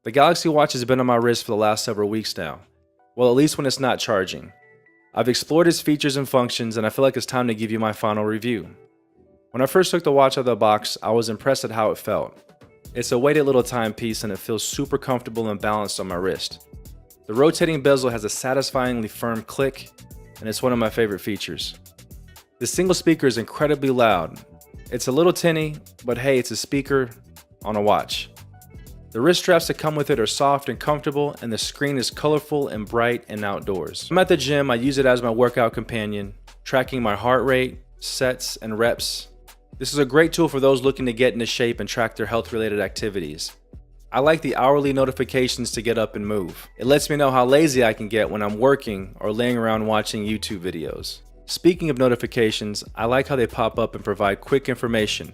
The Galaxy Watch has been on my wrist for the last several weeks now. Well, at least when it's not charging. I've explored its features and functions, and I feel like it's time to give you my final review. When I first took the watch out of the box, I was impressed at how it felt. It's a weighted little timepiece and it feels super comfortable and balanced on my wrist. The rotating bezel has a satisfyingly firm click, and it's one of my favorite features. The single speaker is incredibly loud. It's a little tinny, but hey, it's a speaker on a watch. The wrist straps that come with it are soft and comfortable, and the screen is colorful and bright and outdoors. When I'm at the gym, I use it as my workout companion, tracking my heart rate, sets, and reps. This is a great tool for those looking to get into shape and track their health-related activities. I like the hourly notifications to get up and move. It lets me know how lazy I can get when I'm working or laying around watching YouTube videos. Speaking of notifications, I like how they pop up and provide quick information.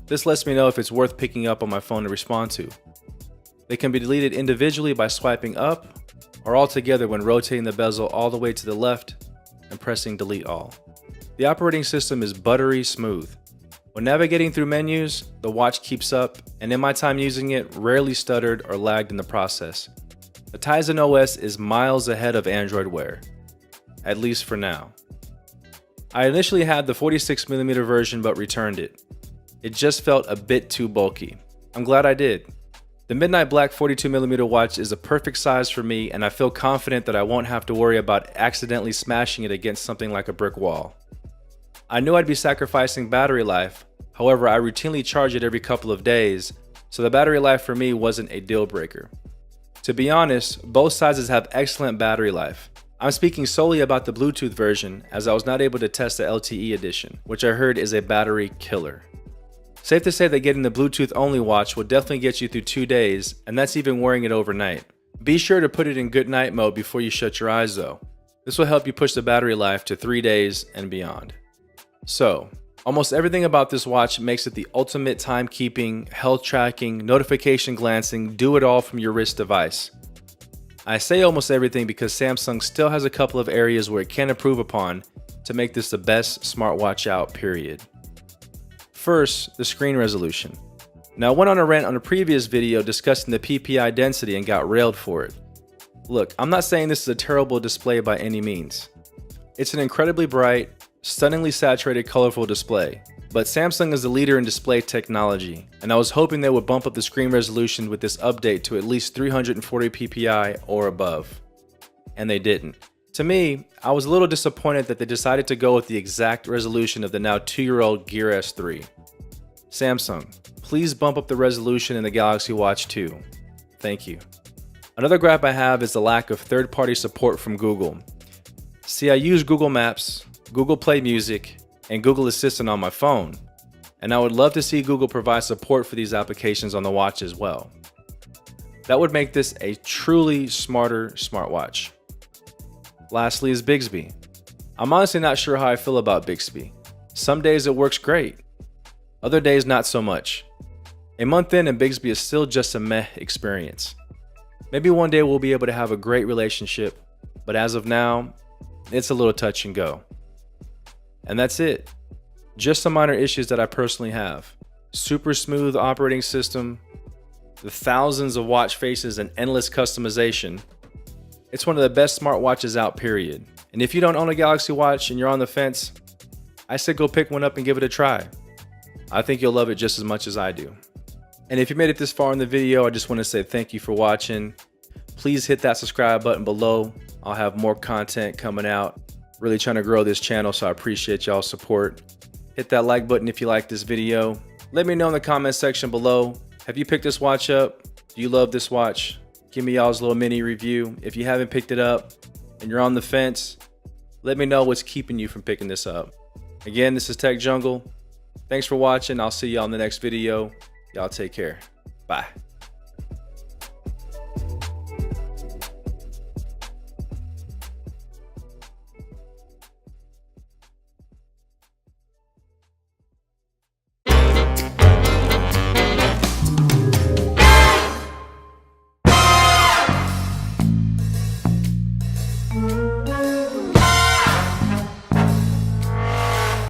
This lets me know if it's worth picking up on my phone to respond to. They can be deleted individually by swiping up or all together when rotating the bezel all the way to the left and pressing delete all. The operating system is buttery smooth. When navigating through menus, the watch keeps up, and in my time using it, rarely stuttered or lagged in the process. The Tizen OS is miles ahead of Android Wear, at least for now. I initially had the 46mm version but returned it. It just felt a bit too bulky. I'm glad I did. The Midnight Black 42mm watch is a perfect size for me, and I feel confident that I won't have to worry about accidentally smashing it against something like a brick wall. I knew I'd be sacrificing battery life, however I routinely charge it every couple of days, so the battery life for me wasn't a deal breaker. To be honest, both sizes have excellent battery life. I'm speaking solely about the Bluetooth version, as I was not able to test the LTE edition, which I heard is a battery killer. Safe to say that getting the Bluetooth only watch will definitely get you through 2 days, and that's even wearing it overnight. Be sure to put it in good night mode before you shut your eyes though. This will help you push the battery life to 3 days and beyond. So, almost everything about this watch makes it the ultimate timekeeping, health tracking, notification glancing, do it all from your wrist device. I say almost everything because Samsung still has a couple of areas where it can improve upon to make this the best smartwatch out, period. First, the screen resolution. Now, I went on a rant on a previous video discussing the PPI density and got railed for it. Look, I'm not saying this is a terrible display by any means. It's an incredibly bright, stunningly saturated, colorful display. But Samsung is the leader in display technology, and I was hoping they would bump up the screen resolution with this update to at least 340 ppi or above. And they didn't. To me, I was a little disappointed that they decided to go with the exact resolution of the now 2-year-old Gear S3. Samsung, please bump up the resolution in the Galaxy Watch 2. Thank you. Another gripe I have is the lack of third-party support from Google. See, I use Google Maps, Google Play Music, and Google Assistant on my phone, and I would love to see Google provide support for these applications on the watch as well. That would make this a truly smarter smartwatch. Lastly is Bixby. I'm honestly not sure how I feel about Bixby. Some days it works great, other days not so much. A month in and Bixby is still just a meh experience. Maybe one day we'll be able to have a great relationship, but as of now, it's a little touch and go. And that's it. Just some minor issues that I personally have. Super smooth operating system, the thousands of watch faces and endless customization. It's one of the best smartwatches out, period. And if you don't own a Galaxy Watch and you're on the fence, I say go pick one up and give it a try. I think you'll love it just as much as I do. And if you made it this far in the video, I just want to say thank you for watching. Please hit that subscribe button below. I'll have more content coming out. Really trying to grow this channel, so I appreciate y'all's support. Hit that like button if you like this video. Let me know in the comment section below. Have you picked this watch up? Do you love this watch? Give me y'all's little mini review. If you haven't picked it up and you're on the fence, let me know what's keeping you from picking this up. Again, this is Tech Jungle. Thanks for watching. I'll see y'all in the next video. Y'all take care. Bye.